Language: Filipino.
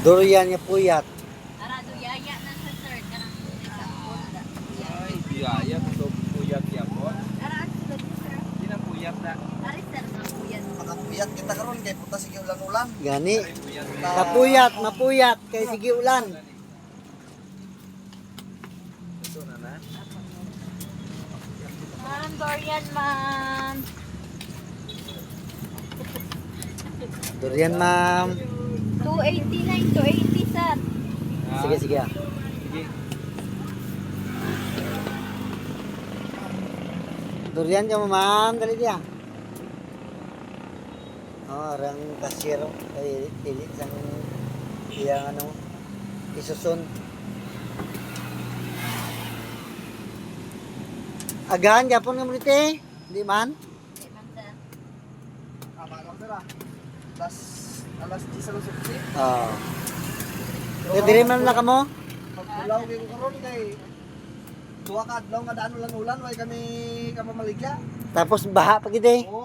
Durian niya puyat. Arado yaya na sa sir. Karang isang bunda. Ay, biyaya. So, puyat yan po. Araan sila sir. Hindi na puyat na. Ari sir na kuyan. Makapuyat kita karon kay puta sige ulan-ulan. Gani. Ay, puyat. Kapuyat, mapuyat kay sige ulan. Ito na na. Ma'am, Dorian, ma'am. Durian, ma'am. 289, 280 sir. Sige, sige. Ah. Sige. Durian ka mo, ma'am. Dali dia. Oh, orang kasiro. Ay, pilit sang iyang ano, isusun. Agahan, Japon nga mo dito eh. Hindi man. Okay, ma'am sir. Amalam sir ah. Alas 10 sa lusot. Oh. Kaya diri man na ka mo? Pagkulaw kay ko karon kay duha ka adlaw nga daan ulan-ulan way kami kapamaligya. Tapos baha pa gid eh. Oo,